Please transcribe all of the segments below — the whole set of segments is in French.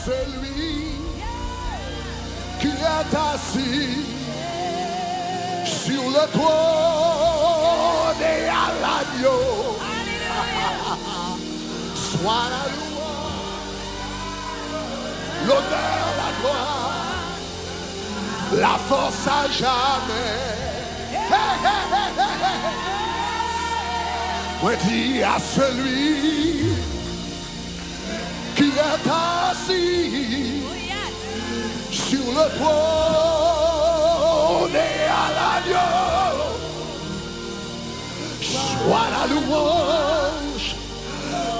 celui qui est assis sur le trône et à l'agneau. Soit la louange, l'honneur, la gloire, la force à jamais. Hey, hey, hey, hey, hey. Moi dis à celui qui est assis sur le trône et à l'agneau, soit la louange,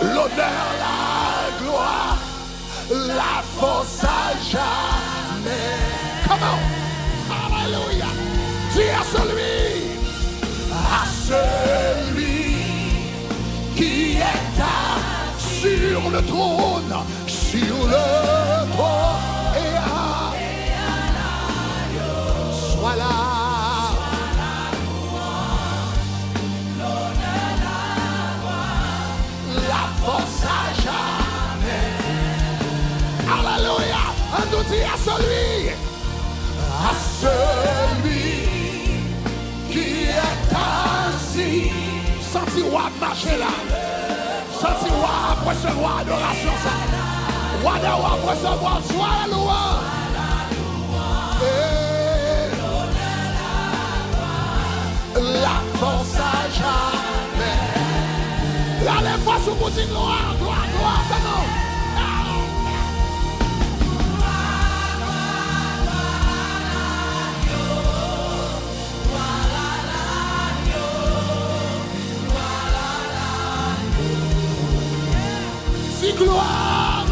l'honneur, la gloire, la force à jamais. Come on, hallelujah. Dis à celui qui est sur le trône, et à soit là. La force à jamais. Alléluia. On nous dit à celui qui est assis. Senti roi marcher là. Senti roi après ce roi adoration ça. Roi de roi après ce roi. Sois la louange. La force à jamais. Là les fois sous vous dites gloire, gloire, gloire, c'est non. Si gloire,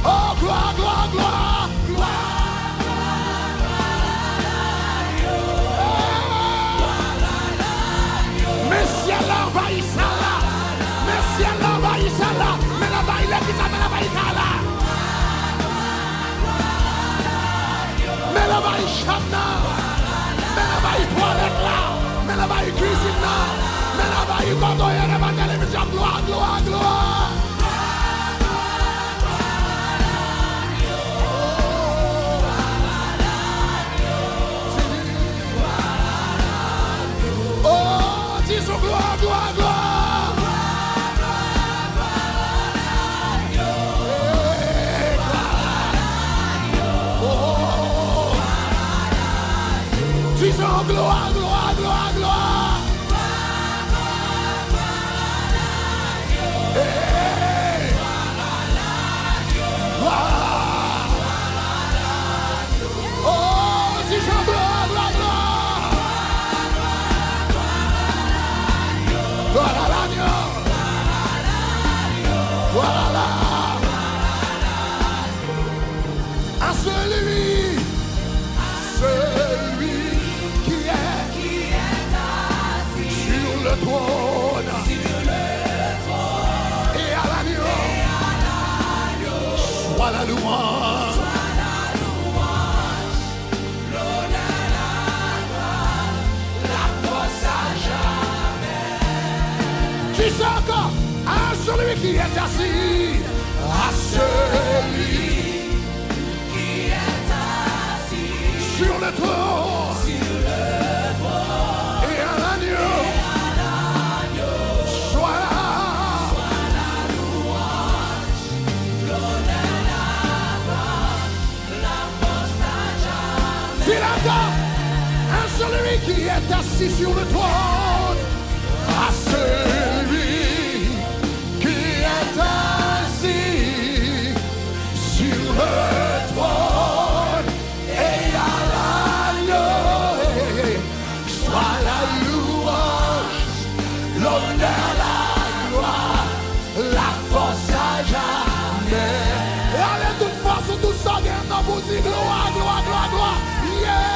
oh gloire, gloire, gloire, gloire. Mais si elle envahit ça là, mais si elle envahit ça là, mais la baille là qui s'appelle la baille là. Mais la baille chambre, mais la baille toilette là, mais la baille cuisine là, mais la baille quand on est dans la télévision, gloire, gloire, gloire. Oh, disons gloire, gloire, gloire. Disons gloire, gloire, gloire, gloire. Hey. Gloire. Oh, disons gloire, gloire, gloire. Gloire à l'agneau. Gloire à l'agneau. À celui qui est assis sur le trône et à l'agneau, soit la louange, l'honneur, la gloire, la force à jamais. Qui c'est encore? À celui qui est assis, à celui sur le trône, et à l'agneau, soit la louange, l'honneur, la gloire, la force à jamais. C'est là-dedans, à celui qui est assis sur le trône, à celui qui est assis sur le trône. L'honneur, la gloire, la force à jamais. Et allez, toute force, tout ça, bien dans vous dit gloire, gloire, gloire, gloire. Yeah!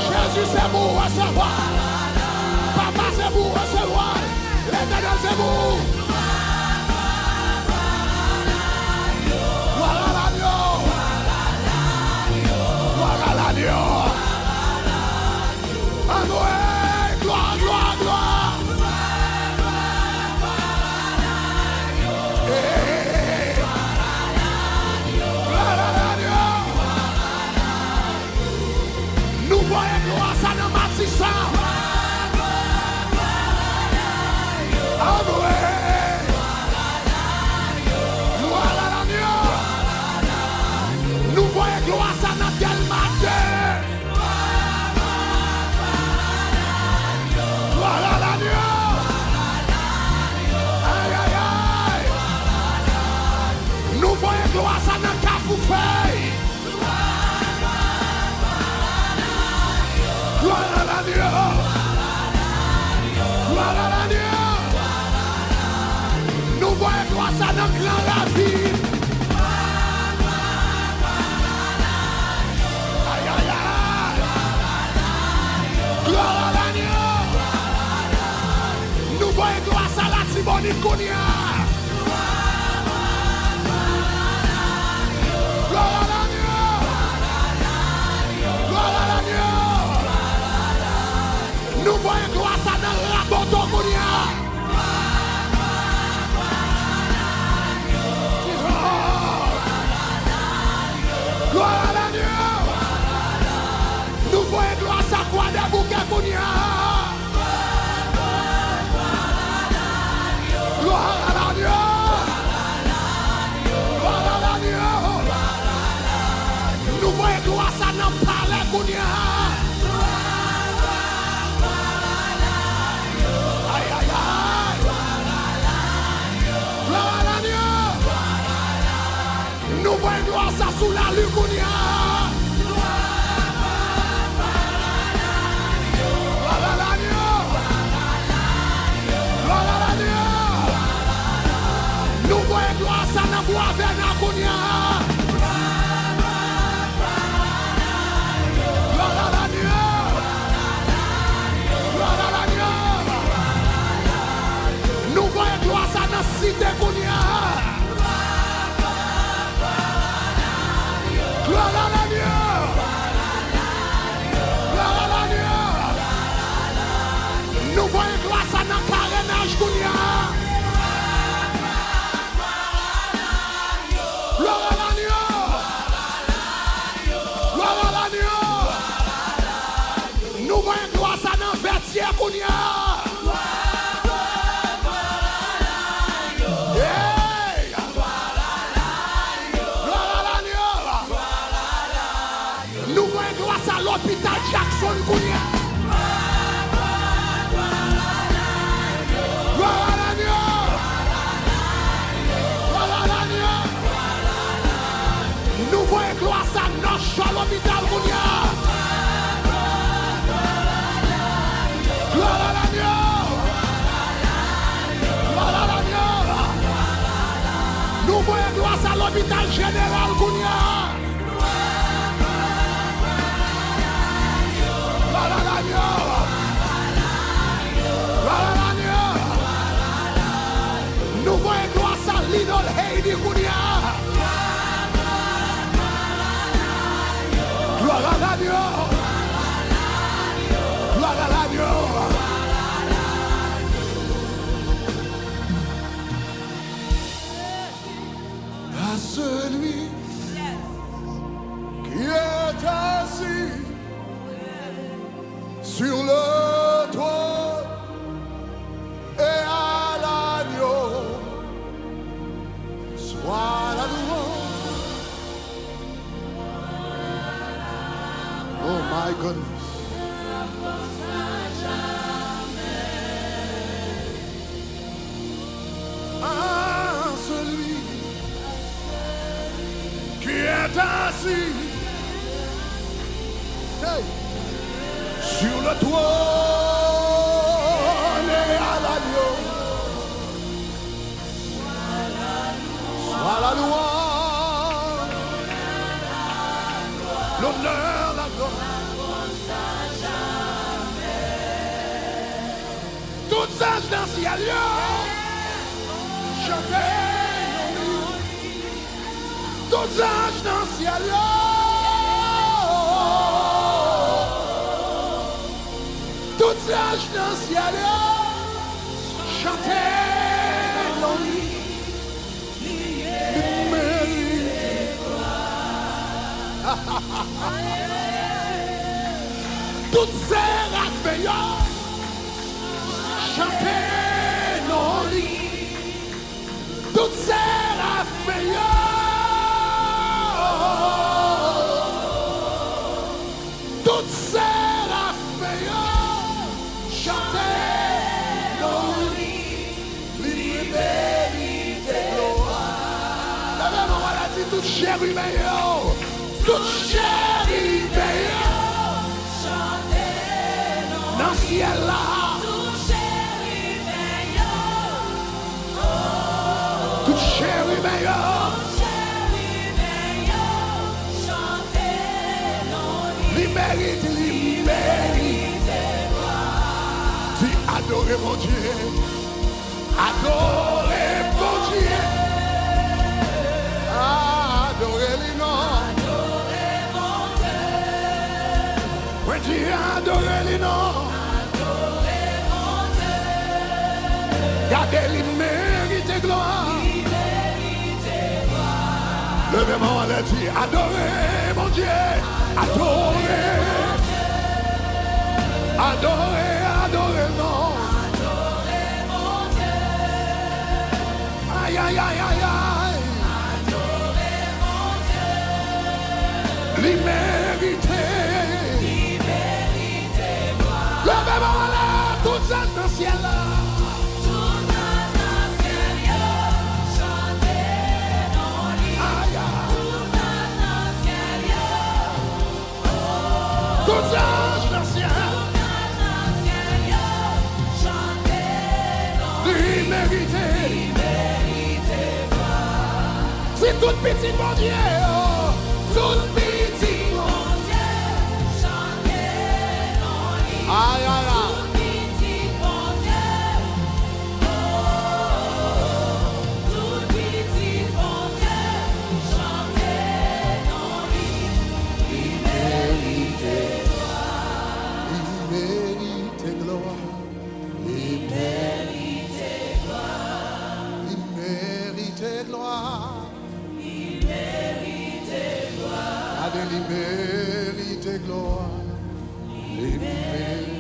Jésus, c'est vous recevoir. Papa, c'est vous recevoir. L'éternel, c'est vous. gloire ça dans grand la vie. Aïe aïe aïe. Gloire à l'agneau. Nous voyons gloire ça la Tibonite Kounia. Gloire à l'agneau. Gloire à l'agneau. Nous voyons gloire ça dans la Boto Kounia. Gloire à l'agneau. Nous voyons gloire ça quoi de bouquet Kounia. Gloire à l'agneau. Gloire à l'agneau. Nous voyons gloire ça dans le palais Kounia. Aïe aïe aïe. Gloire à l'agneau. Nous voyons gloire ça sous la lune Kounia. Gloire à l'agneau. Gloire à l'agneau. Nous voyons gloire ça dans bois Verna Kounia. Gloire à l'agneau. Gloire à l'agneau. Nous voyons gloire ça dans cité Kounia. Gloire à l'agneau. Gloire à l'agneau. Nous voyons gloire ça dans carénage Kounia. Gloire à l'agneau. Gloire à l'agneau. Nous voyons gloire ça dans vertier Kounia. Hey! Gloire à l'agneau. Nous voyons gloire ça à l'hôpital Jackson Kounia. Gloire à l'agneau. Gloire à l'agneau. Nous voyons gloire ça dans l'hôpital Kounia. Gloire à l'agneau. Gloire à l'agneau. Nous voyons gloire ça à l'hôpital général Kounia. Gloire à l'agneau. Gloire à l'agneau. Nous voyons gloire ça à Lidl Heidi Kounia. Gloire à l'agneau. Gloire à l'agneau. À celui qui est assis sur le toit et à l'agneau soit la louange. Oh my goodness. À celui qui est assis hey, sur le trône et à l'agneau soit la louange, l'honneur, la gloire. Toutes les anges dans le ciel, chantez. Toutes les anges dans le ciel, toutes les anges dans le ciel, chantez l'ennui. Toutes ces raffaires, chantez l'ennui. Toutes ces raffaires. Toutes ces raffaires, chantez l'ennui. Liberté, gloire. La même on va dire toute chair humaine, toute chair humaine. Dans le ciel là, Toute chair humaine, il mérite, il mérite. Si adorez mon Dieu, adorez mon Dieu. Adorez les noms. When Dieu adorez les noms. Gardez, il mérite gloire. Levez-moi le Dieu, adorez mon Dieu, adorez, adorez, adorez, non. Adorez mon Dieu. Aïe, aïe, aïe, aïe, aïe. Adorez mon Dieu. L'immérité. L'immérité, gloire. Levez-moi là, tout ça dans le ciel là. Tous anges dans le ciel, l'immérité, c'est toute petite mon Dieu, oh, toute petite mon Dieu, chantez dans l'île, aïe, aïe, aïe. Toute petite mon Dieu, oh, toute petite mon Dieu, chantez dans l'île, l'immérité. Il mérite gloire, il mérite